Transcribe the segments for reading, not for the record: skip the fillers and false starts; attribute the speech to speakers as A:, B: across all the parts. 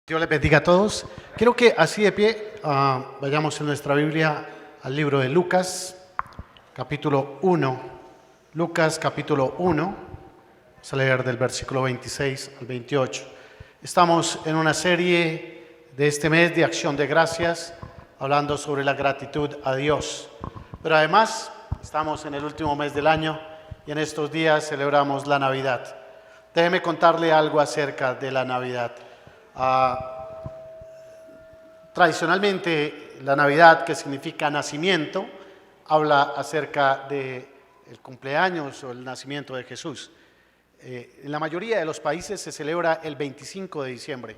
A: Dios les bendiga a todos. Quiero que así de pie vayamos en nuestra Biblia al libro de Lucas, capítulo 1. Lucas, capítulo 1. Vamos a leer del versículo 26 al 28. Estamos en una serie de este mes de Acción de Gracias, hablando sobre la gratitud a Dios. Pero además, estamos en el último mes del año y en estos días celebramos la Navidad. Déjeme contarle algo acerca de la Navidad. Tradicionalmente la Navidad, que significa nacimiento, habla acerca del cumpleaños o el nacimiento de Jesús. En la mayoría de los países se celebra el 25 de diciembre.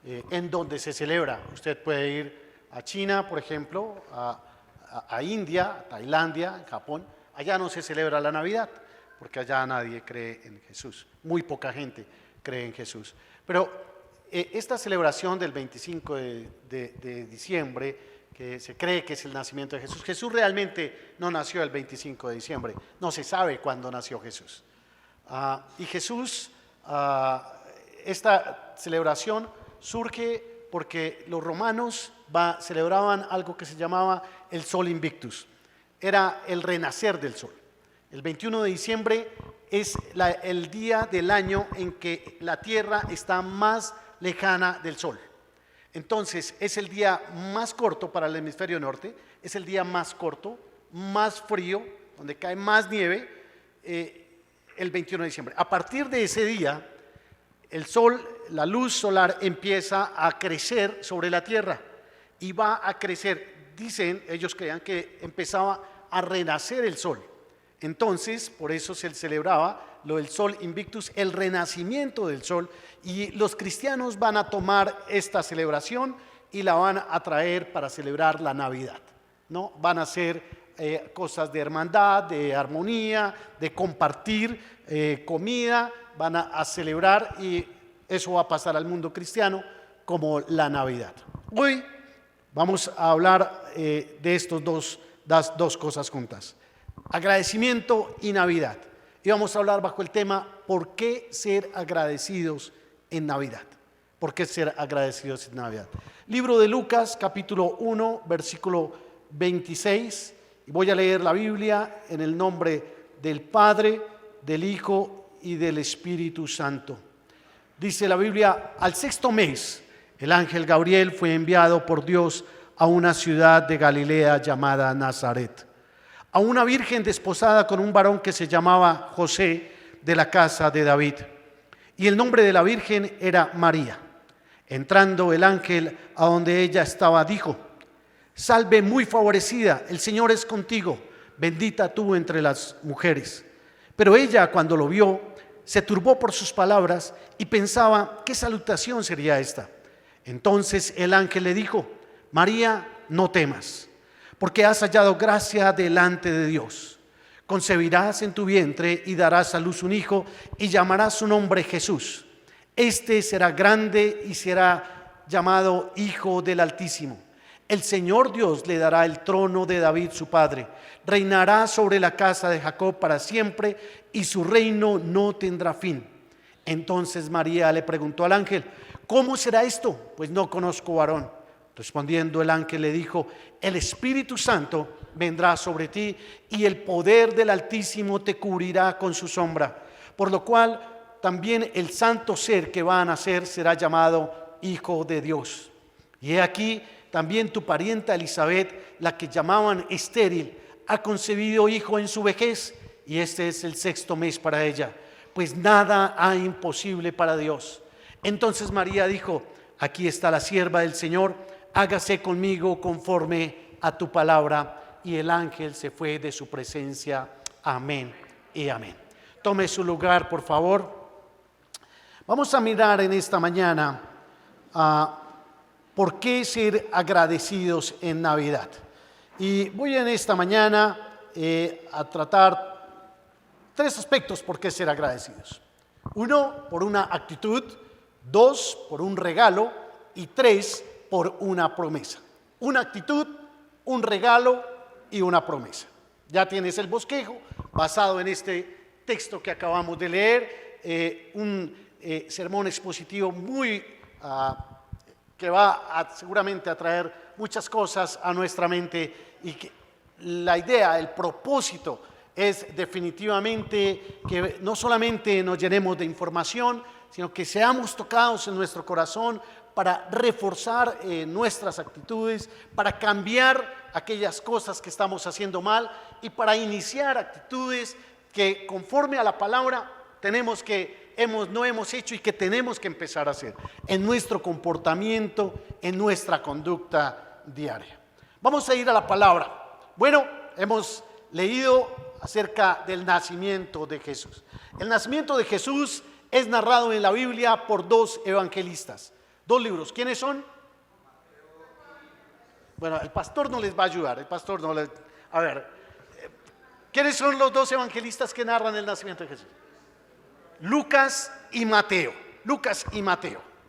A: En donde se celebra, usted puede ir a China, por ejemplo, a India, a Tailandia, Japón. Allá no se celebra la Navidad, porque allá nadie cree en Jesús. Muy poca gente cree en Jesús. Pero esta celebración del 25 de diciembre, que se cree que es el nacimiento de Jesús, Jesús realmente no nació el 25 de diciembre, no se sabe cuándo nació Jesús. Y Jesús, esta celebración surge porque los romanos celebraban algo que se llamaba el Sol Invictus, era el renacer del sol. El 21 de diciembre es el día del año en que la Tierra está más lejana del Sol. Entonces es el día más corto para el hemisferio norte, es el día más corto, más frío, donde cae más nieve, el 21 de diciembre. A partir de ese día, el Sol, la luz solar empieza a crecer sobre la Tierra y va a crecer. Dicen, ellos creían que empezaba a renacer el Sol. Entonces, por eso se celebraba lo del Sol Invictus, el renacimiento del Sol, y los cristianos van a tomar esta celebración y la van a traer para celebrar la Navidad, ¿no? Van a hacer cosas de hermandad, de armonía, de compartir comida, van a celebrar, y eso va a pasar al mundo cristiano como la Navidad. Hoy vamos a hablar de las dos cosas juntas: agradecimiento y Navidad. Y vamos a hablar bajo el tema ¿por qué ser agradecidos en Navidad? ¿Por qué ser agradecidos en Navidad? Libro de Lucas, capítulo 1, versículo 26. Y voy a leer la Biblia en el nombre del Padre, del Hijo y del Espíritu Santo. Dice la Biblia: al sexto mes, el ángel Gabriel fue enviado por Dios a una ciudad de Galilea llamada Nazaret, a una virgen desposada con un varón que se llamaba José, de la casa de David, y el nombre de la virgen era María. Entrando el ángel a donde ella estaba, dijo: salve muy favorecida, el Señor es contigo, bendita tú entre las mujeres. Pero ella, cuando lo vio, se turbó por sus palabras y pensaba qué salutación sería esta. Entonces el ángel le dijo: María, no temas, porque has hallado gracia delante de Dios. Concebirás en tu vientre y darás a luz un hijo y llamarás su nombre Jesús. Este será grande y será llamado Hijo del Altísimo. El Señor Dios le dará el trono de David su padre. Reinará sobre la casa de Jacob para siempre y su reino no tendrá fin. Entonces María le preguntó al ángel: ¿cómo será esto? Pues no conozco varón. Respondiendo el ángel le dijo: el Espíritu Santo vendrá sobre ti y el poder del Altísimo te cubrirá con su sombra, por lo cual también el santo ser que va a nacer será llamado Hijo de Dios. Y he aquí, también tu parienta Elizabeth, la que llamaban estéril, ha concebido hijo en su vejez, y este es el sexto mes para ella, pues nada hay imposible para Dios. Entonces María dijo: aquí está la sierva del Señor, hágase conmigo conforme a tu palabra. Y el ángel se fue de su presencia. Amén y amén. Tome su lugar, por favor. Vamos a mirar en esta mañana por qué ser agradecidos en Navidad. Y voy en esta mañana a tratar tres aspectos por qué ser agradecidos. Uno, por una actitud. Dos, por un regalo. Y tres, por una promesa. Una actitud, un regalo y una promesa. Ya tienes el bosquejo basado en este texto que acabamos de leer, un sermón expositivo muy que va seguramente a traer muchas cosas a nuestra mente, y que la idea, el propósito es definitivamente que no solamente nos llenemos de información, sino que seamos tocados en nuestro corazón para reforzar nuestras actitudes, para cambiar aquellas cosas que estamos haciendo mal y para iniciar actitudes que conforme a la palabra no hemos hecho y que tenemos que empezar a hacer en nuestro comportamiento, en nuestra conducta diaria. Vamos a ir a la palabra. Bueno, hemos leído acerca del nacimiento de Jesús. El nacimiento de Jesús es narrado en la Biblia por dos evangelistas, dos libros. ¿Quiénes son? Bueno, el pastor no les va a ayudar, a ver, ¿quiénes son los dos evangelistas que narran el nacimiento de Jesús? Lucas y Mateo,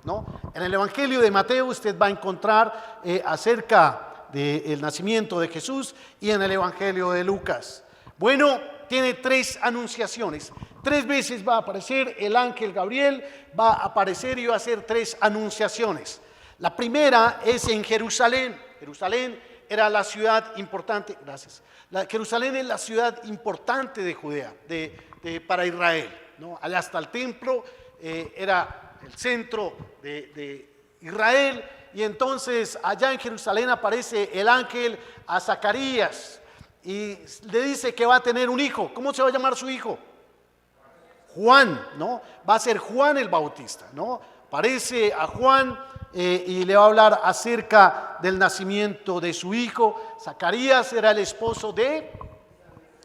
A: ¿no? En el Evangelio de Mateo usted va a encontrar acerca del nacimiento de Jesús, y en el Evangelio de Lucas. Bueno, tiene tres anunciaciones. 3 veces va a aparecer el ángel Gabriel, va a aparecer y va a hacer 3 anunciaciones. La primera es en Jerusalén. Jerusalén era la ciudad importante, gracias. Jerusalén es la ciudad importante de Judea, para Israel, ¿no? Allá está el templo, era el centro de Israel, y entonces allá en Jerusalén aparece el ángel a Zacarías y le dice que va a tener un hijo. ¿Cómo se va a llamar su hijo? Juan, ¿no? Va a ser Juan el Bautista, ¿no? Aparece a Juan y le va a hablar acerca del nacimiento de su hijo. Zacarías era el esposo de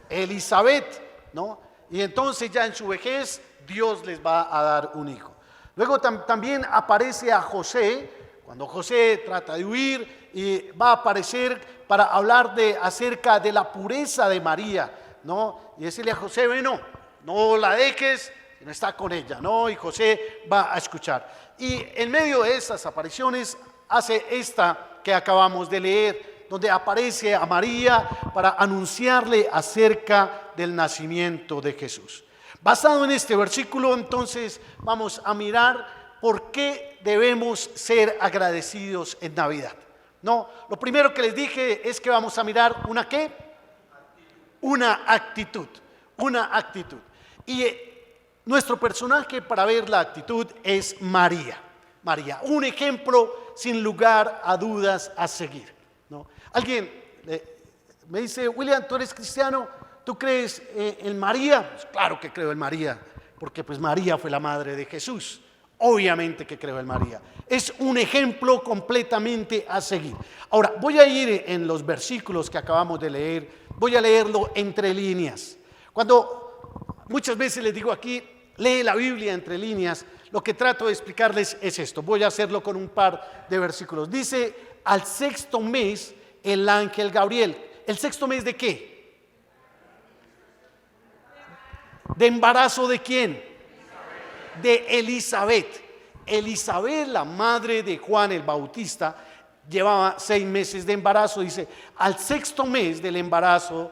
A: Elizabeth, ¿no? Y entonces ya en su vejez Dios les va a dar un hijo. Luego también aparece a José, cuando José trata de huir, y va a aparecer para hablar acerca de la pureza de María, ¿no? Y decirle a José, bueno, no la dejes, no está con ella, ¿no? Y José va a escuchar. Y en medio de estas apariciones hace esta que acabamos de leer, donde aparece a María para anunciarle acerca del nacimiento de Jesús. Basado en este versículo, entonces vamos a mirar por qué debemos ser agradecidos en Navidad. No, lo primero que les dije es que vamos a mirar una ¿qué? Una actitud. Y nuestro personaje para ver la actitud es María. María, un ejemplo sin lugar a dudas a seguir, ¿no? Alguien me dice, William, ¿tú eres cristiano? ¿Tú crees en María? Pues claro que creo en María, porque pues María fue la madre de Jesús. Obviamente que creo en María. Es un ejemplo completamente a seguir. Ahora, voy a ir en los versículos que acabamos de leer, voy a leerlo entre líneas. Cuando muchas veces les digo aquí, lee la Biblia entre líneas, lo que trato de explicarles es esto. Voy a hacerlo con un par de versículos. Dice, al 6º mes, el ángel Gabriel. ¿El 6º mes de qué? ¿De embarazo de quién? De Elizabeth. Elizabeth, la madre de Juan el Bautista, llevaba 6 meses de embarazo. Dice, al 6º mes del embarazo,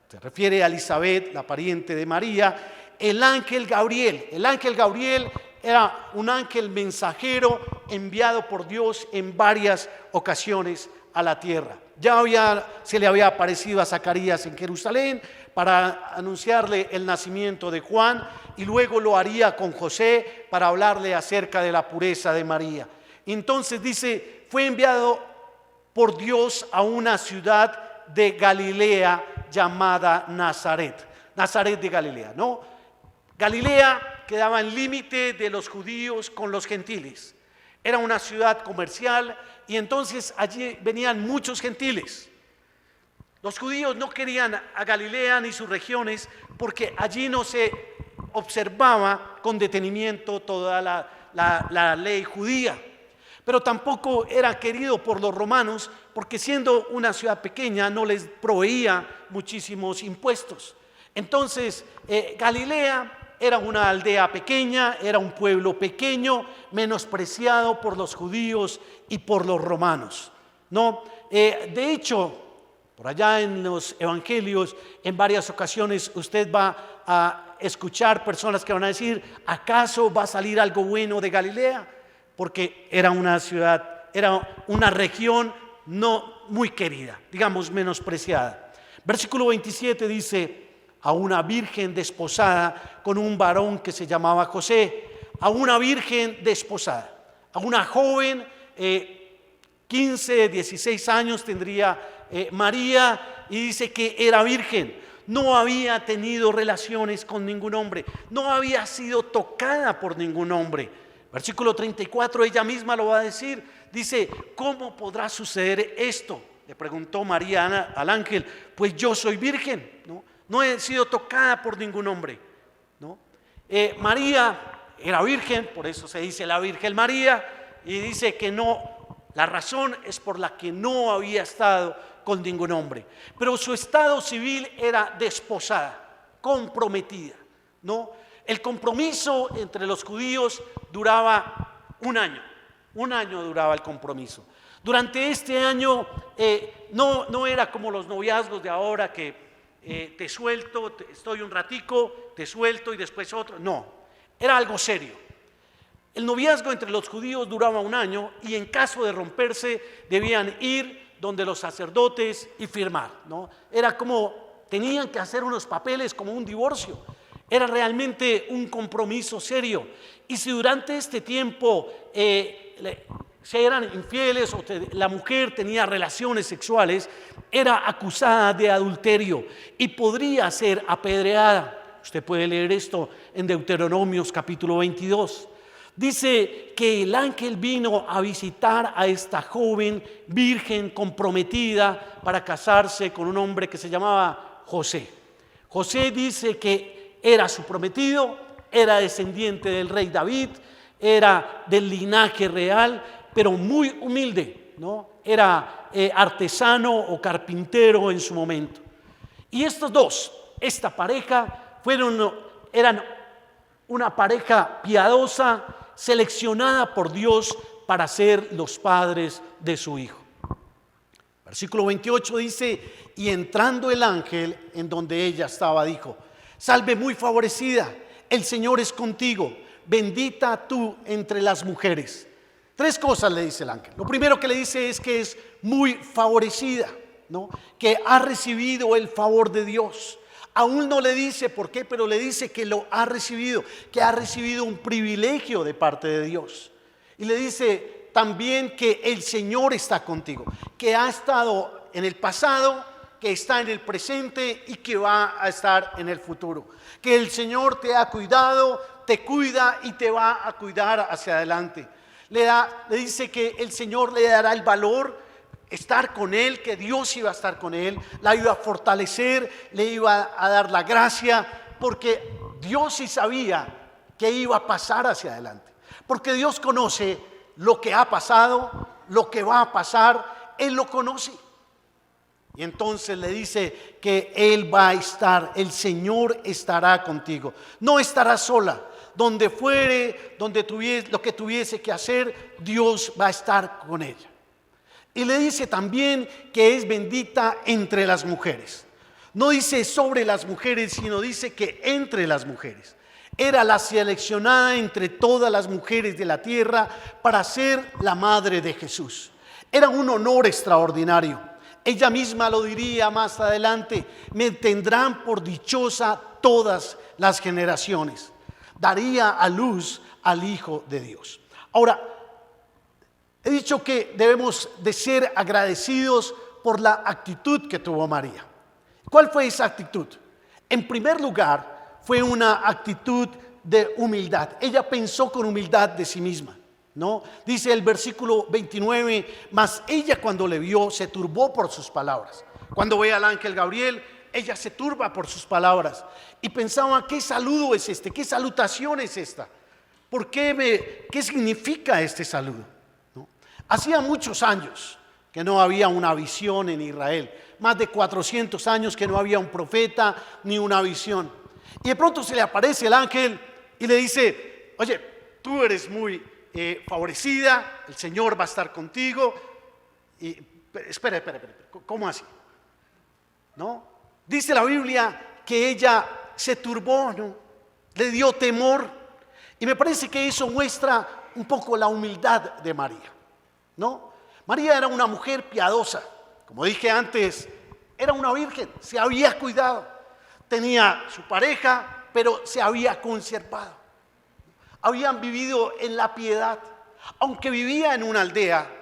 A: se refiere a Elizabeth, la pariente de María, el ángel Gabriel era un ángel mensajero enviado por Dios en varias ocasiones a la tierra. Se le había aparecido a Zacarías en Jerusalén para anunciarle el nacimiento de Juan, y luego lo haría con José para hablarle acerca de la pureza de María. Entonces dice, fue enviado por Dios a una ciudad de Galilea llamada Nazaret de Galilea, ¿no? Galilea quedaba en límite de los judíos con los gentiles. Era una ciudad comercial y entonces allí venían muchos gentiles. Los judíos no querían a Galilea ni sus regiones porque allí no se observaba con detenimiento toda la ley judía. Pero tampoco era querido por los romanos porque siendo una ciudad pequeña no les proveía muchísimos impuestos. Entonces Galilea era una aldea pequeña, era un pueblo pequeño, menospreciado por los judíos y por los romanos, ¿no? De hecho, por allá en los evangelios, en varias ocasiones usted va a escuchar personas que van a decir, ¿acaso va a salir algo bueno de Galilea? Porque era una ciudad era una región no muy querida, digamos menospreciada. Versículo 27 dice: a una virgen desposada con un varón que se llamaba José. A una virgen desposada, a una joven, 15, 16 años tendría María, y dice que era virgen. No había tenido relaciones con ningún hombre, no había sido tocada por ningún hombre. Versículo 34, ella misma lo va a decir, dice: ¿cómo podrá suceder esto? Le preguntó María al ángel: pues yo soy virgen, no he sido tocada por ningún hombre, ¿no? María era virgen, por eso se dice la Virgen María, y dice que no, la razón es por la que no había estado con ningún hombre, pero su estado civil era desposada, comprometida, ¿no? El compromiso entre los judíos duraba un año duraba el compromiso. Durante este año no era como los noviazgos de ahora que te suelto, estoy un ratico, te suelto y después otro, no. Era algo serio. El noviazgo entre los judíos duraba un año y en caso de romperse debían ir donde los sacerdotes y firmar, ¿no? Era como, tenían que hacer unos papeles como un divorcio. Era realmente un compromiso serio. Y si durante este tiempo se eran infieles o la mujer tenía relaciones sexuales, era acusada de adulterio y podría ser apedreada. Usted puede leer esto en Deuteronomios capítulo 22. Dice que el ángel vino a visitar a esta joven virgen comprometida para casarse con un hombre que se llamaba José. José dice que era su prometido, era descendiente del rey David, era del linaje real, pero muy humilde, ¿no? Era artesano o carpintero en su momento. Y estos dos, esta pareja, eran una pareja piadosa, seleccionada por Dios para ser los padres de su hijo. Versículo 28 dice: y entrando el ángel en donde ella estaba, dijo: salve muy favorecida, el Señor es contigo, bendita tú entre las mujeres. Tres cosas le dice el ángel. Lo primero que le dice es que es muy favorecida, ¿no? Que ha recibido el favor de Dios. Aún no le dice por qué, pero le dice que lo ha recibido, que ha recibido un privilegio de parte de Dios. Y le dice también que el Señor está contigo, que ha estado en el pasado, que está en el presente y que va a estar en el futuro. Que el Señor te ha cuidado, te cuida y te va a cuidar hacia adelante. Le dice que el Señor le dará el valor estar con él, que Dios iba a estar con él, la iba a fortalecer, le iba a dar la gracia, porque Dios sí sabía que iba a pasar hacia adelante, porque Dios conoce lo que ha pasado, lo que va a pasar, Él lo conoce. Y entonces le dice que Él va a estar, el Señor estará contigo, no estarás sola. Donde fuere, lo que tuviese que hacer, Dios va a estar con ella. Y le dice también que es bendita entre las mujeres. No dice sobre las mujeres, sino dice que entre las mujeres. Era la seleccionada entre todas las mujeres de la tierra para ser la madre de Jesús. Era un honor extraordinario. Ella misma lo diría más adelante: me tendrán por dichosa todas las generaciones. Daría a luz al Hijo de Dios. Ahora, he dicho que debemos de ser agradecidos por la actitud que tuvo María. ¿Cuál fue esa actitud? En primer lugar, fue una actitud de humildad. Ella pensó con humildad de sí misma, ¿no? Dice el versículo 29, mas ella cuando le vio se turbó por sus palabras. Cuando ve al ángel Gabriel, ella se turba por sus palabras y pensaba: ¿qué saludo es este? ¿Qué salutación es esta? ¿Qué significa este saludo? ¿No? Hacía muchos años que no había una visión en Israel, más de 400 años que no había un profeta ni una visión. Y de pronto se le aparece el ángel y le dice: oye, tú eres muy favorecida, el Señor va a estar contigo. Y espera, ¿cómo así? ¿No? Dice la Biblia que ella se turbó, ¿no? Le dio temor. Y me parece que eso muestra un poco la humildad de María, No, María era una mujer piadosa. Como dije antes, era una virgen, se había cuidado. Tenía su pareja, pero se había conservado. Habían vivido en la piedad. Aunque vivía en una aldea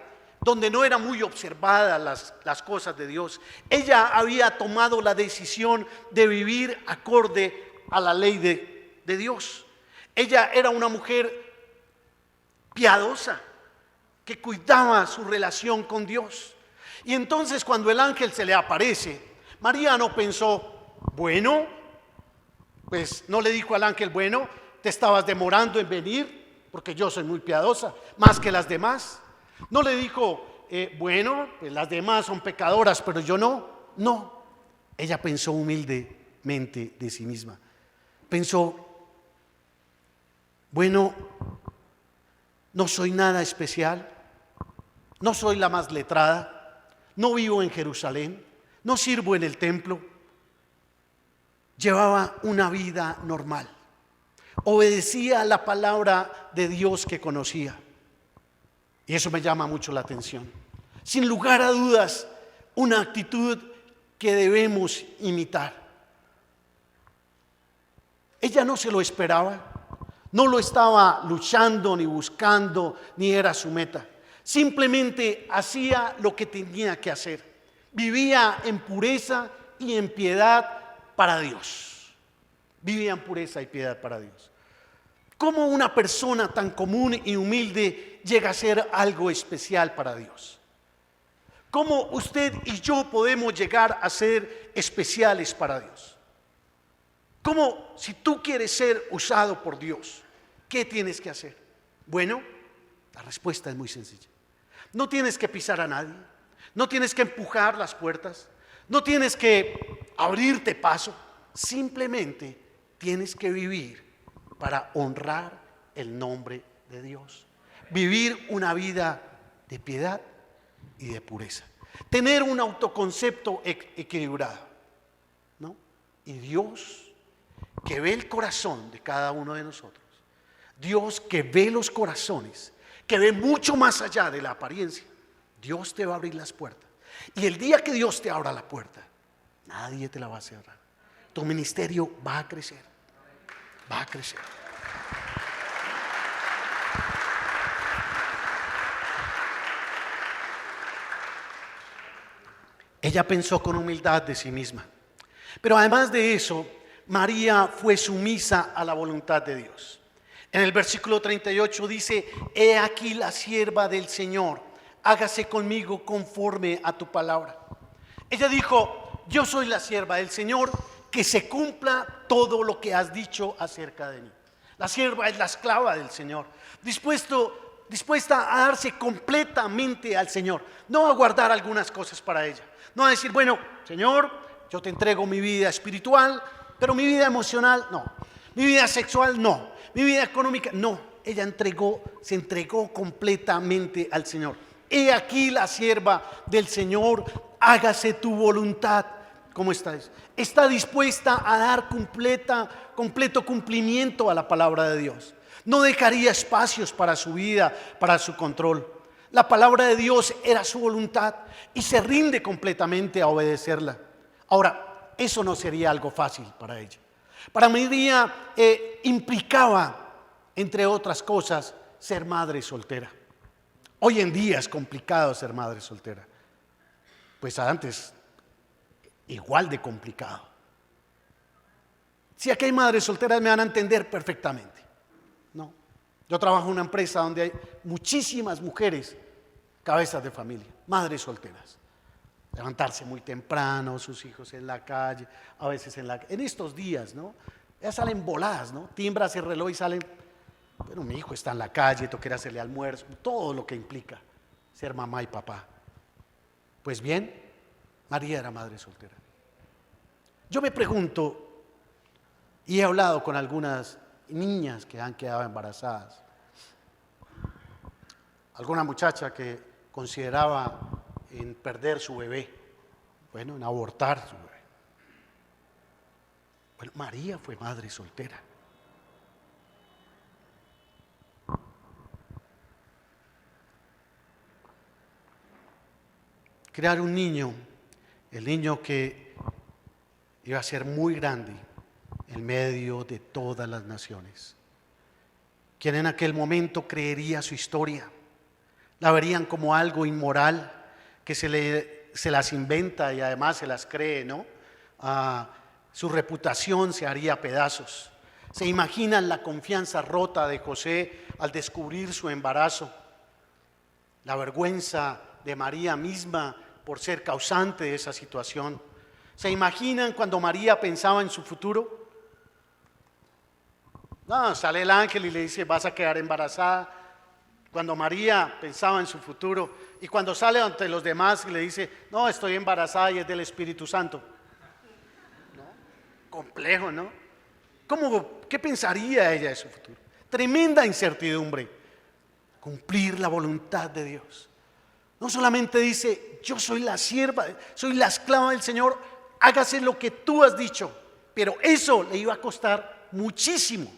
A: donde no eran muy observadas las cosas de Dios, ella había tomado la decisión de vivir acorde a la ley de Dios. Ella era una mujer piadosa que cuidaba su relación con Dios. Y entonces cuando el ángel se le aparece, María no pensó, bueno, pues no le dijo al ángel, bueno, te estabas demorando en venir porque yo soy muy piadosa, más que las demás. No le dijo, bueno, pues las demás son pecadoras, pero yo no. No, ella pensó humildemente de sí misma. Pensó, bueno, no soy nada especial, no soy la más letrada, no vivo en Jerusalén, no sirvo en el templo. Llevaba una vida normal, obedecía la palabra de Dios que conocía. Y eso me llama mucho la atención. Sin lugar a dudas, una actitud que debemos imitar. Ella no se lo esperaba, no lo estaba luchando ni buscando, ni era su meta. Simplemente hacía lo que tenía que hacer. Vivía en pureza y en piedad para Dios. Vivía en pureza y piedad para Dios. ¿Cómo una persona tan común y humilde llega a ser algo especial para Dios? ¿Cómo usted y yo podemos llegar a ser especiales para Dios? ¿Cómo, si tú quieres ser usado por Dios, qué tienes que hacer? Bueno, la respuesta es muy sencilla. No tienes que pisar a nadie, no tienes que empujar las puertas, no tienes que abrirte paso, simplemente tienes que vivir para honrar el nombre de Dios. Vivir una vida de piedad y de pureza. Tener un autoconcepto equilibrado, ¿no? Y Dios, que ve el corazón de cada uno de nosotros, Dios que ve los corazones, que ve mucho más allá de la apariencia, Dios te va a abrir las puertas. Y el día que Dios te abra la puerta, nadie te la va a cerrar. Tu ministerio va a crecer, va a crecer. Ella pensó con humildad de sí misma. Pero además de eso, María fue sumisa a la voluntad de Dios. En el versículo 38 dice, he aquí la sierva del Señor, hágase conmigo conforme a tu palabra. Ella dijo, yo soy la sierva del Señor, que se cumpla todo lo que has dicho acerca de mí. La sierva es la esclava del Señor, dispuesta a darse completamente al Señor, no a guardar algunas cosas para ella, no a decir, bueno, Señor, yo te entrego mi vida espiritual, pero mi vida emocional no, mi vida sexual no, mi vida económica no. Ella se entregó completamente al Señor. He aquí la sierva del Señor, hágase tu voluntad. ¿Cómo estás? Está dispuesta a dar completo cumplimiento a la palabra de Dios. No dejaría espacios para su vida, para su control. La palabra de Dios era su voluntad y se rinde completamente a obedecerla. Ahora, eso no sería algo fácil para ella. Para María implicaba, entre otras cosas, ser madre soltera. Hoy en día es complicado ser madre soltera. Pues antes, igual de complicado. Si aquí hay madres solteras me van a entender perfectamente. No, yo trabajo en una empresa donde hay muchísimas mujeres, cabezas de familia, madres solteras. Levantarse muy temprano, sus hijos en la calle, a veces en estos días, ¿no? Ya salen voladas, ¿no? Timbras el reloj y salen, bueno, mi hijo está en la calle, tengo que ir a hacerle almuerzo, todo lo que implica ser mamá y papá. Pues bien, María era madre soltera. Yo me pregunto, y he hablado con algunas niñas que han quedado embarazadas, alguna muchacha que consideraba en perder su bebé, bueno, en abortar su bebé. Bueno, María fue madre soltera. crear un niño, el niño que iba a ser muy grande en medio de todas las naciones. Quien en aquel momento creería su historia, la verían como algo inmoral, que se las inventa y además se las cree, ¿no? Su reputación se haría a pedazos. Se imaginan la confianza rota de José al descubrir su embarazo, la vergüenza de María misma por ser causante de esa situación. ¿Se imaginan cuando María pensaba en su futuro? No, sale el ángel y le dice: vas a quedar embarazada. Cuando María pensaba en su futuro, y cuando sale ante los demás y le dice: no, estoy embarazada y es del Espíritu Santo. ¿No? Complejo, ¿no? ¿Qué pensaría ella de su futuro? Tremenda incertidumbre. Cumplir la voluntad de Dios. No solamente dice: yo soy la sierva, soy la esclava del Señor, hágase lo que tú has dicho, pero eso le iba a costar muchísimo.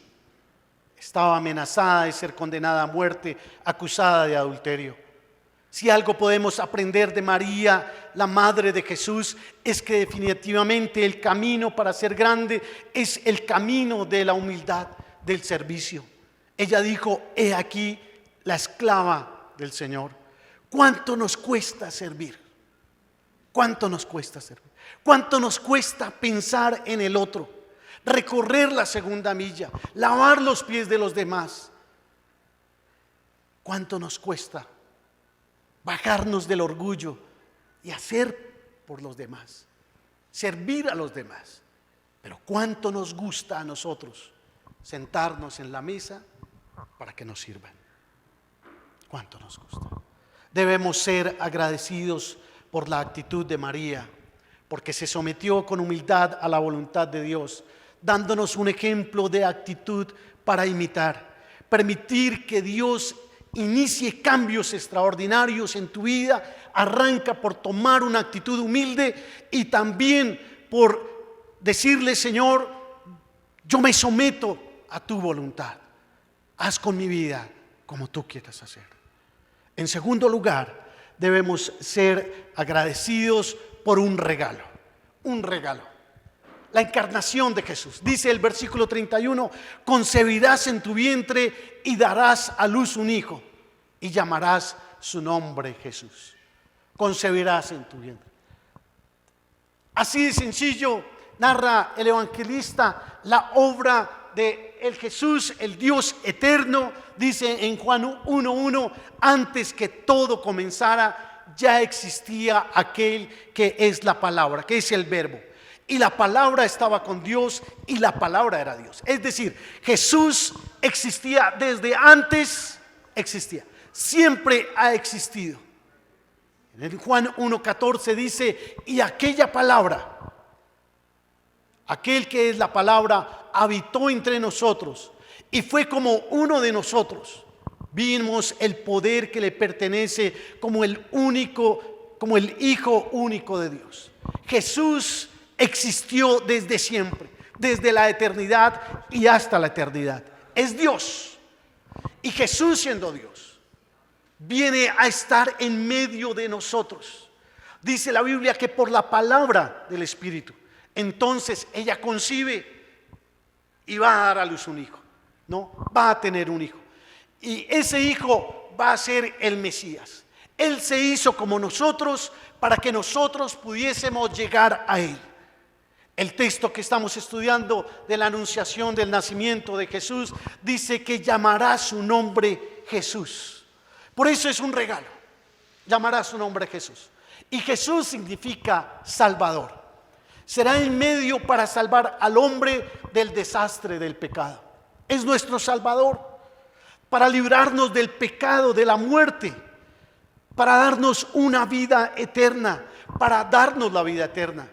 A: Estaba amenazada de ser condenada a muerte, acusada de adulterio. Si algo podemos aprender de María, la madre de Jesús, es que definitivamente el camino para ser grande es el camino de la humildad, del servicio. Ella dijo: he aquí la esclava del Señor. ¿Cuánto nos cuesta servir? ¿Cuánto nos cuesta servir? ¿Cuánto nos cuesta pensar en el otro? Recorrer la segunda milla, lavar los pies de los demás. ¿Cuánto nos cuesta bajarnos del orgullo y hacer por los demás, servir a los demás? Pero ¿cuánto nos gusta a nosotros sentarnos en la mesa para que nos sirvan? ¿Cuánto nos gusta? Debemos ser agradecidos por la actitud de María, porque se sometió con humildad a la voluntad de Dios, dándonos un ejemplo de actitud para imitar. Permitir que Dios inicie cambios extraordinarios en tu vida arranca por tomar una actitud humilde y también por decirle: Señor, yo me someto a tu voluntad, haz con mi vida como tú quieras hacer. En segundo lugar, debemos ser agradecidos por un regalo, la encarnación de Jesús. Dice el versículo 31: concebirás en tu vientre y darás a luz un hijo y llamarás su nombre Jesús. Concebirás en tu vientre. Así de sencillo narra el evangelista la obra de el Jesús, el Dios eterno. Dice en Juan 1:1: antes que todo comenzara, ya existía aquel que es la palabra, que es el verbo. Y la palabra estaba con Dios y la palabra era Dios. Es decir, Jesús existía desde antes, siempre ha existido. En Juan 1:14 dice: y aquella palabra, aquel que es la palabra, habitó entre nosotros y fue como uno de nosotros. Vimos el poder que le pertenece como el Hijo único de Dios. Jesús existió desde siempre, desde la eternidad y hasta la eternidad. Es Dios. Y Jesús, siendo Dios, viene a estar en medio de nosotros. Dice la Biblia que por la palabra del Espíritu, entonces ella concibe y va a dar a luz un hijo. No, va a tener un hijo. Y ese hijo va a ser el Mesías. Él se hizo como nosotros para que nosotros pudiésemos llegar a Él. El texto que estamos estudiando de la anunciación del nacimiento de Jesús dice que llamará su nombre Jesús. Por eso es un regalo. Llamará su nombre Jesús. Y Jesús significa Salvador. Será el medio para salvar al hombre del desastre del pecado. Es nuestro Salvador, para librarnos del pecado, de la muerte, para darnos una vida eterna, para darnos la vida eterna.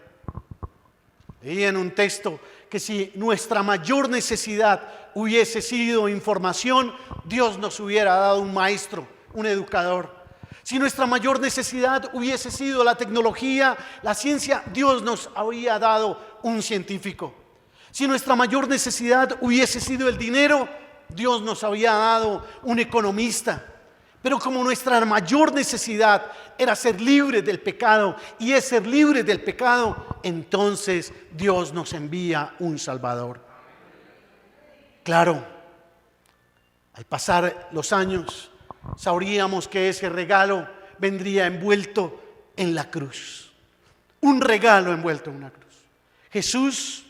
A: Leí en un texto que si nuestra mayor necesidad hubiese sido información, Dios nos hubiera dado un maestro, un educador. Si nuestra mayor necesidad hubiese sido la tecnología, la ciencia, Dios nos habría dado un científico. Si nuestra mayor necesidad hubiese sido el dinero, Dios nos había dado un economista. Pero como nuestra mayor necesidad era ser libres del pecado y es ser libres del pecado, entonces Dios nos envía un Salvador. Claro, al pasar los años, sabríamos que ese regalo vendría envuelto en la cruz. Un regalo envuelto en una cruz. Jesús,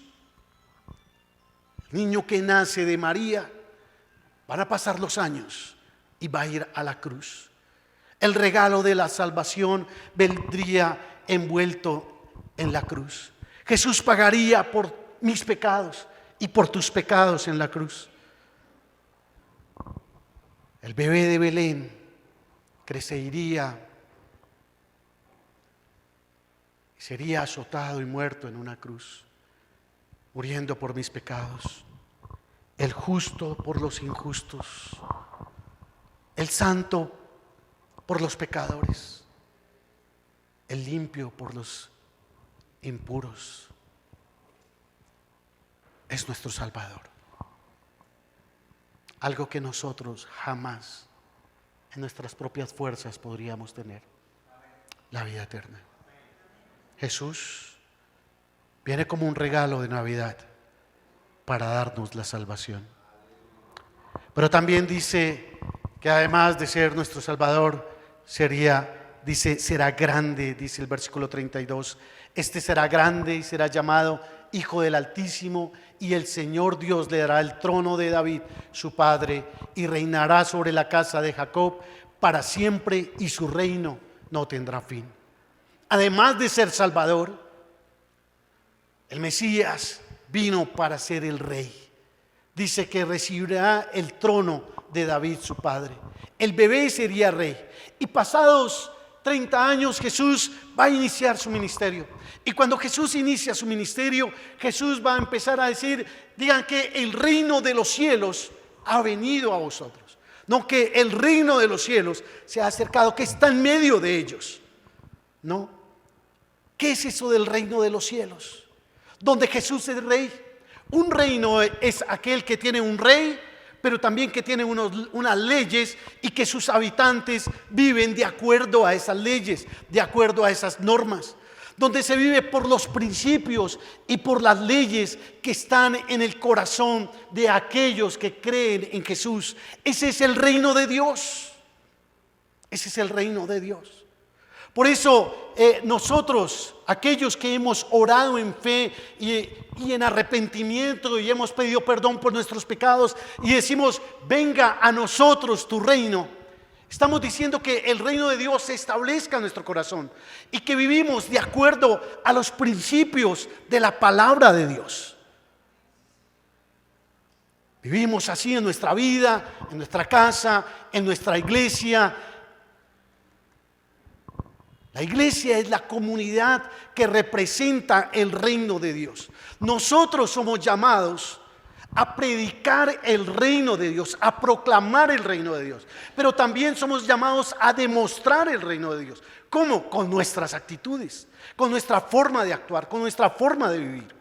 A: el niño que nace de María, van a pasar los años y va a ir a la cruz. El regalo de la salvación vendría envuelto en la cruz. Jesús pagaría por mis pecados y por tus pecados en la cruz. El bebé de Belén crecería y sería azotado y muerto en una cruz, muriendo por mis pecados. El justo por los injustos, el santo por los pecadores, el limpio por los impuros. Es nuestro Salvador. Algo que nosotros jamás en nuestras propias fuerzas podríamos tener: la vida eterna. Jesús viene como un regalo de Navidad para darnos la salvación. Pero también dice que además de ser nuestro Salvador, será grande, dice el versículo 32. Este será grande y será llamado Hijo del Altísimo, y el Señor Dios le dará el trono de David, su padre, y reinará sobre la casa de Jacob para siempre, y su reino no tendrá fin. Además de ser Salvador, el Mesías vino para ser el Rey. Dice que recibirá el trono de David, su padre. El bebé sería rey. Y pasados 30 años Jesús va a iniciar su ministerio. Y cuando Jesús inicia su ministerio, Jesús va a empezar a decir: digan que el reino de los cielos ha venido a vosotros. No que el reino de los cielos se ha acercado, que está en medio de ellos. No. ¿Qué es eso del reino de los cielos? Donde Jesús es rey. Un reino es aquel que tiene un rey, pero también que tiene unas leyes, y que sus habitantes viven de acuerdo a esas leyes, de acuerdo a esas normas. Donde se vive por los principios y por las leyes que están en el corazón de aquellos que creen en Jesús. Ese es el reino de Dios. Ese es el reino de Dios. Por eso nosotros, aquellos que hemos orado en fe y en arrepentimiento, y hemos pedido perdón por nuestros pecados, y decimos: venga a nosotros tu reino, estamos diciendo que el reino de Dios se establezca en nuestro corazón y que vivimos de acuerdo a los principios de la palabra de Dios. Vivimos así en nuestra vida, en nuestra casa, en nuestra iglesia. La iglesia es la comunidad que representa el reino de Dios. Nosotros somos llamados a predicar el reino de Dios, a proclamar el reino de Dios. Pero también somos llamados a demostrar el reino de Dios. ¿Cómo? Con nuestras actitudes, con nuestra forma de actuar, con nuestra forma de vivir.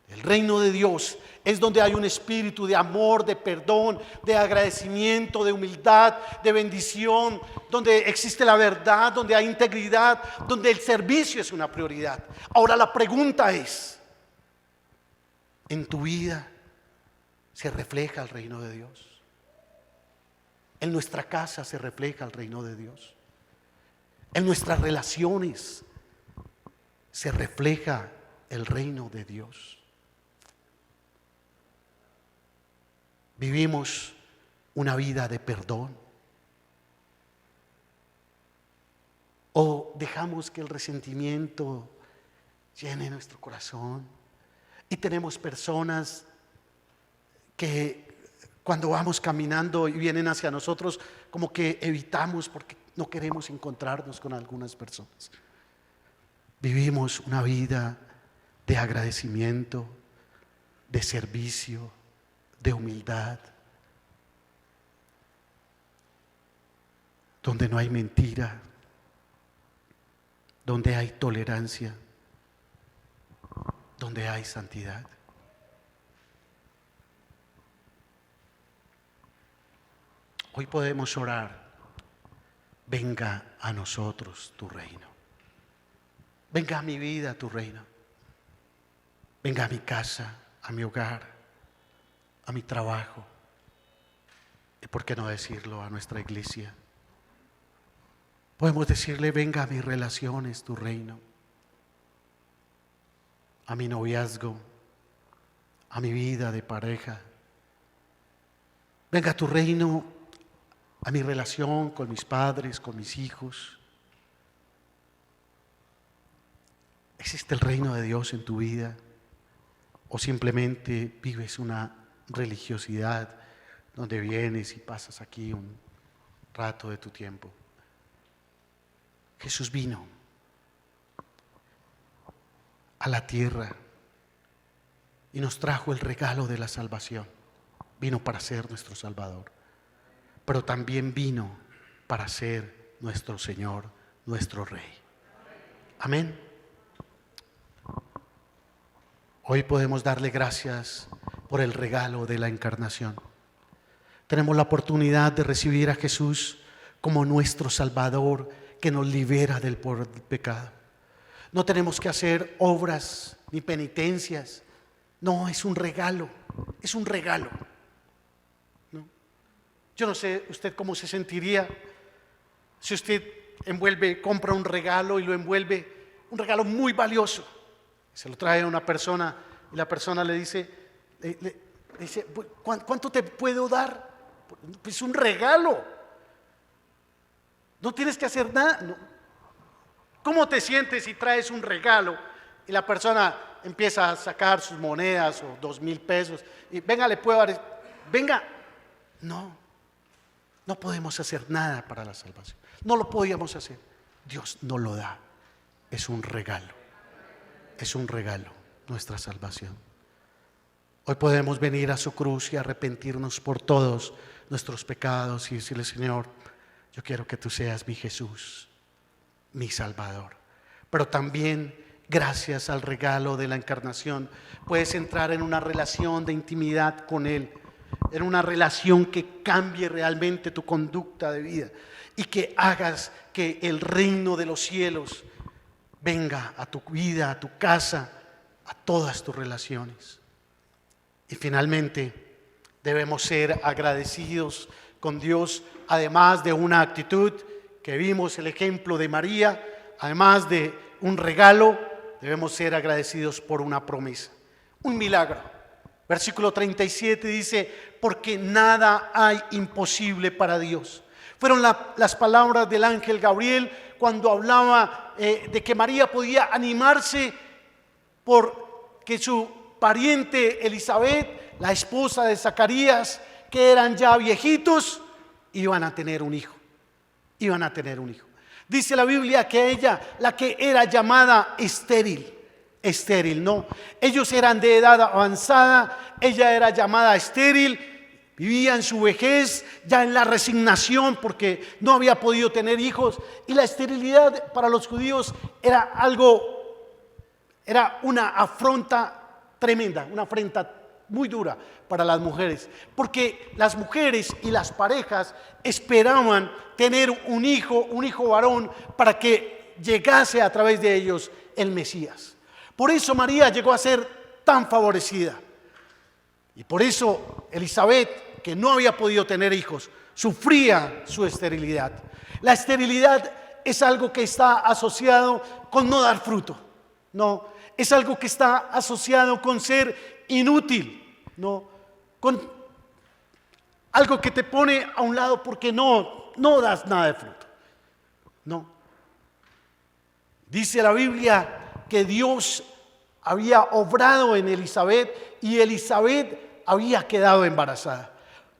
A: El reino de Dios es donde hay un espíritu de amor, de perdón, de agradecimiento, de humildad, de bendición, donde existe la verdad, donde hay integridad, donde el servicio es una prioridad. Ahora la pregunta es: ¿en tu vida se refleja el reino de Dios? ¿En nuestra casa se refleja el reino de Dios? ¿En nuestras relaciones se refleja el reino de Dios? ¿Vivimos una vida de perdón? ¿O dejamos que el resentimiento llene nuestro corazón? Y tenemos personas que cuando vamos caminando y vienen hacia nosotros, como que evitamos porque no queremos encontrarnos con algunas personas. Vivimos una vida de agradecimiento, de servicio, de humildad, donde no hay mentira, donde hay tolerancia, donde hay santidad. Hoy podemos orar: venga a nosotros tu reino. Venga a mi vida tu reino. Venga a mi casa, a mi hogar, a mi trabajo. ¿Y por qué no decirlo a nuestra iglesia? Podemos decirle: venga a mis relaciones tu reino, a mi noviazgo, a mi vida de pareja. Venga a tu reino a mi relación con mis padres, con mis hijos. ¿Existe el reino de Dios en tu vida? ¿O simplemente vives una religiosidad donde vienes y pasas aquí un rato de tu tiempo? Jesús vino a la tierra y nos trajo el regalo de la salvación. Vino para ser nuestro Salvador, pero también vino para ser nuestro Señor, nuestro Rey. Amén. Hoy podemos darle gracias por el regalo de la encarnación. Tenemos la oportunidad de recibir a Jesús como nuestro Salvador, que nos libera del pecado. No tenemos que hacer obras ni penitencias. No, es un regalo, es un regalo. ¿No? Yo no sé usted cómo se sentiría si usted compra un regalo y lo envuelve, un regalo muy valioso. Se lo trae a una persona y la persona le dice, ¿cuánto te puedo dar? Pues un regalo. No tienes que hacer nada. No. ¿Cómo te sientes si traes un regalo y la persona empieza a sacar sus monedas o 2,000 pesos y venga, le puedo dar? Venga. No podemos hacer nada para la salvación. No lo podíamos hacer. Dios nos lo da. Es un regalo. Es un regalo nuestra salvación. Hoy podemos venir a su cruz y arrepentirnos por todos nuestros pecados y decirle: Señor, yo quiero que tú seas mi Jesús, mi Salvador. Pero también, gracias al regalo de la encarnación, puedes entrar en una relación de intimidad con Él, en una relación que cambie realmente tu conducta de vida y que hagas que el reino de los cielos venga a tu vida, a tu casa, a todas tus relaciones. Y finalmente, debemos ser agradecidos con Dios, además de una actitud que vimos el ejemplo de María, además de un regalo, debemos ser agradecidos por una promesa, un milagro. Versículo 37 dice: porque nada hay imposible para Dios. Fueron las palabras del ángel Gabriel cuando hablaba de que María podía animarse porque su pariente Elizabeth, la esposa de Zacarías, que eran ya viejitos, iban a tener un hijo. Iban a tener un hijo. Dice la Biblia que ella, la que era llamada estéril, no. Ellos eran de edad avanzada, ella era llamada estéril, vivía en su vejez, ya en la resignación porque no había podido tener hijos. Y la esterilidad para los judíos era una afrenta tremenda, una afrenta muy dura para las mujeres, porque las mujeres y las parejas esperaban tener un hijo varón, para que llegase a través de ellos el Mesías. Por eso María llegó a ser tan favorecida, y por eso Elizabeth, que no había podido tener hijos, sufría su esterilidad. La esterilidad es algo que está asociado con no dar fruto, no, es algo que está asociado con ser inútil, no, con algo que te pone a un lado porque no das nada de fruto. No. Dice la Biblia que Dios había obrado en Elizabeth y Elizabeth había quedado embarazada.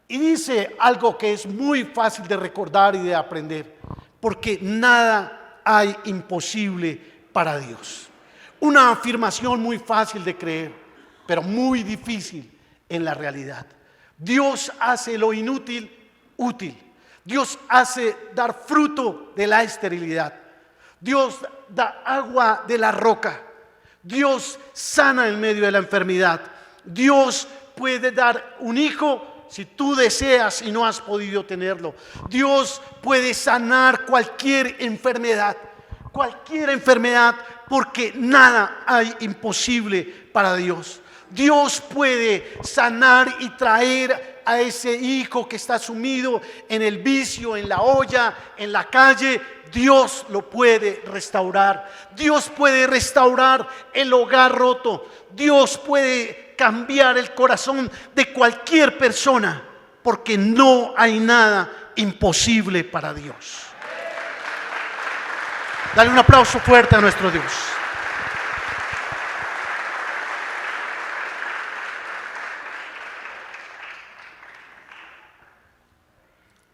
A: Y dice algo que es muy fácil de recordar y de aprender: porque nada hay imposible para Dios. Una afirmación muy fácil de creer, pero muy difícil en la realidad. Dios hace lo inútil útil. Dios hace dar fruto de la esterilidad. Dios da agua de la roca. Dios sana en medio de la enfermedad. Dios puede dar un hijo si tú deseas y no has podido tenerlo, Dios puede sanar cualquier enfermedad, porque nada hay imposible para Dios. Dios puede sanar y traer a ese hijo que está sumido en el vicio, en la olla, en la calle. Dios lo puede restaurar. Dios puede restaurar el hogar roto. Dios puede cambiar el corazón de cualquier persona, porque no hay nada imposible para Dios. Dale un aplauso fuerte a nuestro Dios.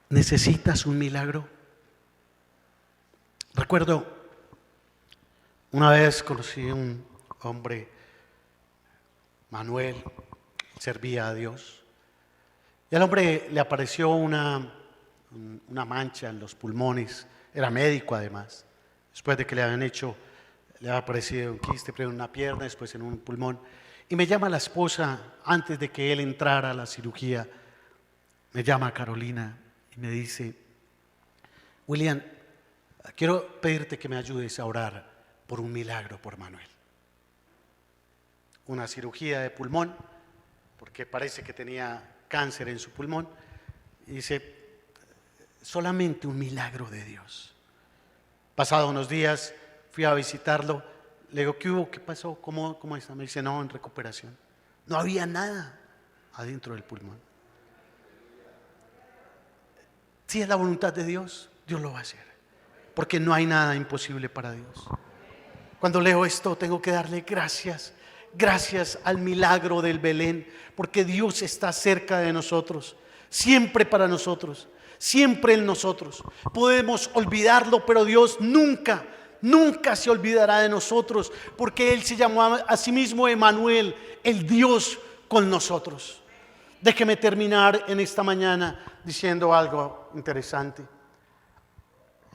A: ¿Necesitas un milagro? Recuerdo una vez conocí a un hombre, Manuel, servía a Dios, y al hombre le apareció una mancha en los pulmones. Era médico además. Después de que le había aparecido un quiste primero en una pierna, después en un pulmón, y me llama la esposa antes de que él entrara a la cirugía. Me llama Carolina y me dice: William, quiero pedirte que me ayudes a orar por un milagro por Manuel. Una cirugía de pulmón, porque parece que tenía cáncer en su pulmón. Y dice: solamente un milagro de Dios. Pasados unos días fui a visitarlo. Le digo: ¿qué hubo? ¿Qué pasó? ¿Cómo está? Me dice: no, en recuperación. No había nada adentro del pulmón. Si es la voluntad de Dios, Dios lo va a hacer, porque no hay nada imposible para Dios. Cuando leo esto tengo que darle gracias al milagro del Belén, porque Dios está cerca de nosotros, siempre para nosotros, siempre en nosotros. Podemos olvidarlo, pero Dios nunca se olvidará de nosotros, porque Él se llamó a sí mismo Emmanuel, el Dios con nosotros. Déjeme terminar en esta mañana diciendo algo interesante.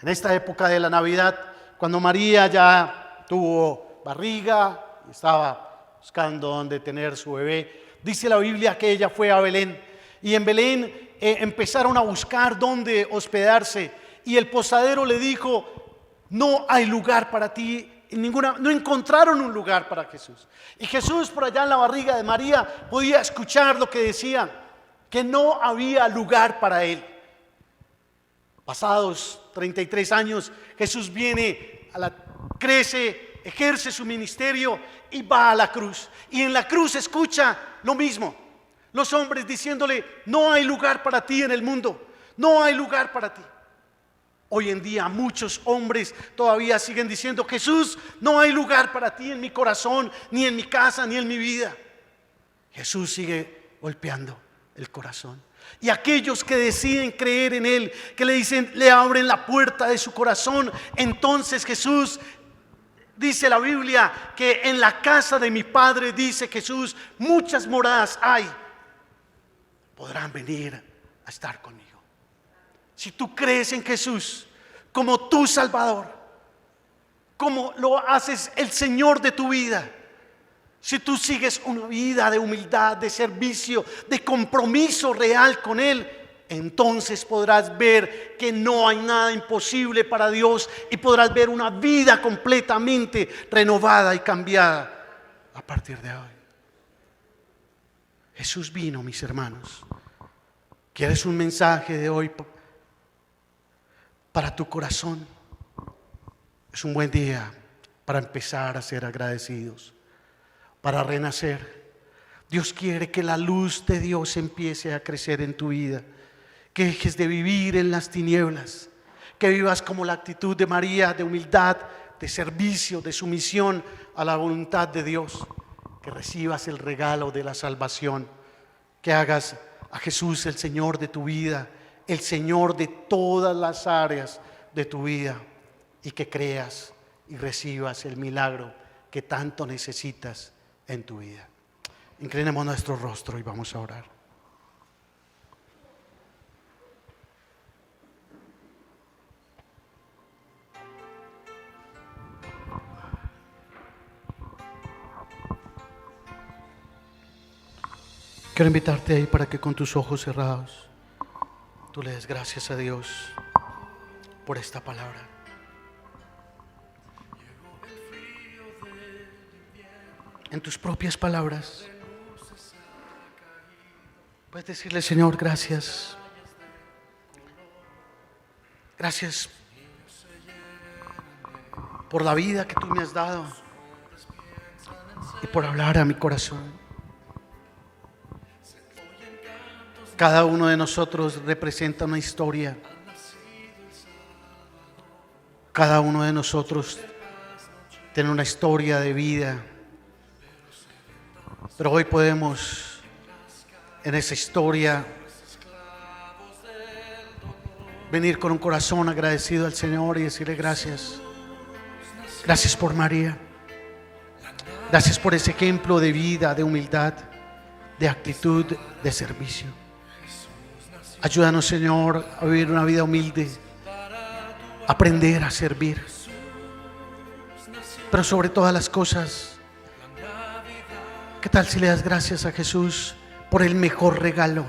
A: En esta época de la Navidad, cuando María ya tuvo barriga y estaba buscando dónde tener su bebé, dice la Biblia que ella fue a Belén, y en Belén empezaron a buscar dónde hospedarse, y el posadero le dijo: no hay lugar para ti en ninguna. No encontraron un lugar para Jesús, y Jesús, por allá en la barriga de María, podía escuchar lo que decían, que no había lugar para él. Pasados 33 años, Jesús crece, ejerce su ministerio y va a la cruz. Y en la cruz escucha lo mismo. Los hombres diciéndole: no hay lugar para ti en el mundo, no hay lugar para ti. Hoy en día muchos hombres todavía siguen diciendo: Jesús, no hay lugar para ti en mi corazón, ni en mi casa, ni en mi vida. Jesús sigue golpeando el corazón. Y aquellos que deciden creer en Él, que le abren la puerta de su corazón, entonces Jesús, dice la Biblia, que en la casa de mi Padre, dice Jesús, muchas moradas hay. Podrán venir a estar conmigo. Si tú crees en Jesús como tu Salvador, como lo haces el Señor de tu vida, si tú sigues una vida de humildad, de servicio, de compromiso real con Él, entonces podrás ver que no hay nada imposible para Dios, y podrás ver una vida completamente renovada y cambiada a partir de hoy. Jesús vino, mis hermanos. ¿Quieres un mensaje de hoy para tu corazón? Es un buen día para empezar a ser agradecidos, para renacer. Dios quiere que la luz de Dios empiece a crecer en tu vida, que dejes de vivir en las tinieblas, que vivas como la actitud de María, de humildad, de servicio, de sumisión a la voluntad de Dios, que recibas el regalo de la salvación, que hagas a Jesús el Señor de tu vida, el Señor de todas las áreas de tu vida, y que creas y recibas el milagro que tanto necesitas en tu vida. Inclinemos nuestro rostro y vamos a orar. Quiero invitarte ahí para que con tus ojos cerrados tú le des gracias a Dios por esta palabra. En tus propias palabras puedes decirle: Señor, gracias. Gracias por la vida que tú me has dado y por hablar a mi corazón. Cada uno de nosotros representa una historia. Cada uno de nosotros tiene una historia de vida. Pero hoy podemos, en esa historia, venir con un corazón agradecido al Señor y decirle: gracias. Gracias por María. Gracias por ese ejemplo de vida, de humildad, de actitud, de servicio. Ayúdanos, Señor, a vivir una vida humilde, aprender a servir, pero sobre todas las cosas, ¿qué tal si le das gracias a Jesús por el mejor regalo,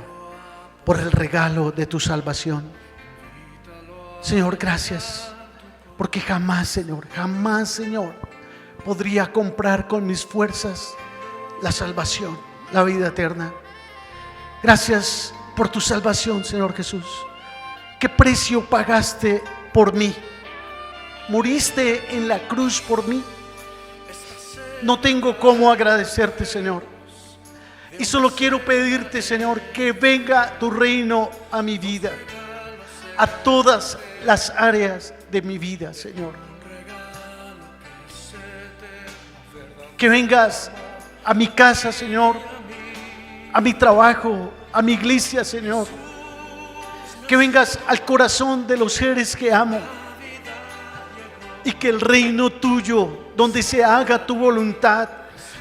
A: por el regalo de tu salvación? Señor, gracias, porque jamás, Señor, podría comprar con mis fuerzas la salvación, la vida eterna. Gracias por tu salvación, Señor Jesús. ¿Qué precio pagaste por mí? Muriste en la cruz por mí. No tengo cómo agradecerte, Señor. Y solo quiero pedirte, Señor, que venga tu reino a mi vida, a todas las áreas de mi vida, Señor. Que vengas a mi casa, Señor, a mi trabajo, a mi iglesia, Señor. Que vengas al corazón de los seres que amo, y que el reino tuyo, donde se haga tu voluntad,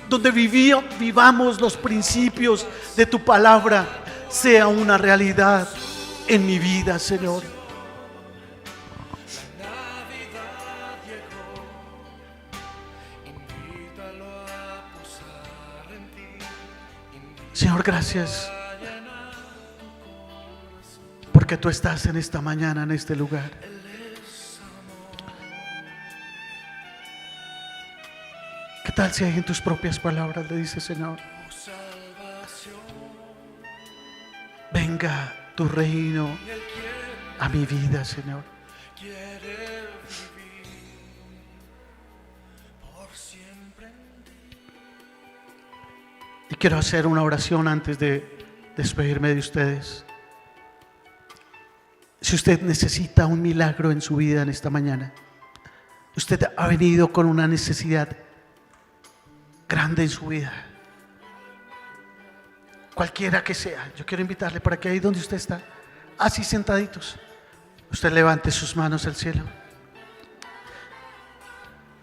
A: donde vivamos los principios de tu palabra, sea una realidad en mi vida, Señor. Señor, gracias porque tú estás en esta mañana, en este lugar. ¿Qué tal si en tus propias palabras le dices: Señor, venga tu reino a mi vida, Señor? Y quiero hacer una oración antes de despedirme de ustedes. Si usted necesita un milagro en su vida en esta mañana, usted ha venido con una necesidad grande en su vida, cualquiera que sea, yo quiero invitarle para que ahí donde usted está, así sentaditos, usted levante sus manos al cielo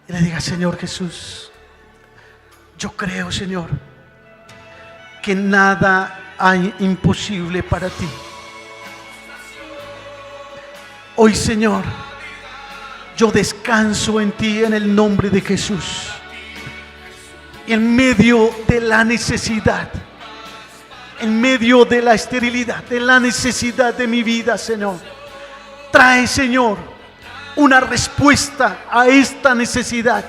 A: y le diga: Señor Jesús, yo creo, Señor, que nada hay imposible para ti. Hoy, Señor, yo descanso en ti en el nombre de Jesús. En medio de la necesidad, en medio de la esterilidad, de la necesidad de mi vida, Señor, trae, Señor, una respuesta a esta necesidad.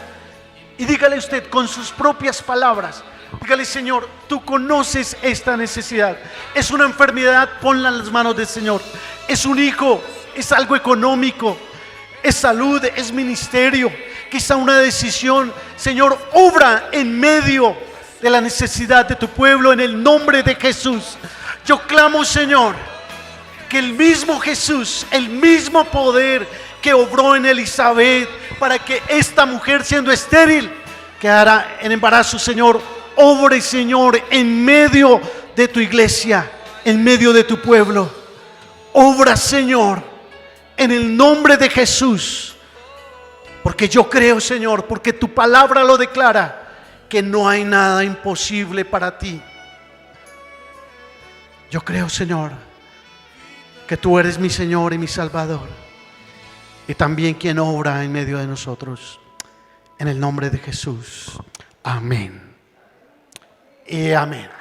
A: Y dígale usted con sus propias palabras, dígale: Señor, tú conoces esta necesidad. Es una enfermedad, ponla en las manos del Señor. Es un hijo, es algo económico, es salud, es ministerio, quizá una decisión. Señor, obra en medio de la necesidad de tu pueblo en el nombre de Jesús. Yo clamo, Señor, que el mismo Jesús, el mismo poder que obró en Elizabeth para que esta mujer, siendo estéril, quedara en embarazo, Señor, obre, Señor, en medio de tu iglesia, en medio de tu pueblo. Obra, Señor, en el nombre de Jesús, porque yo creo, Señor, porque tu palabra lo declara, que no hay nada imposible para ti. Yo creo, Señor, que tú eres mi Señor y mi Salvador, y también quien obra en medio de nosotros. En el nombre de Jesús, amén y amén.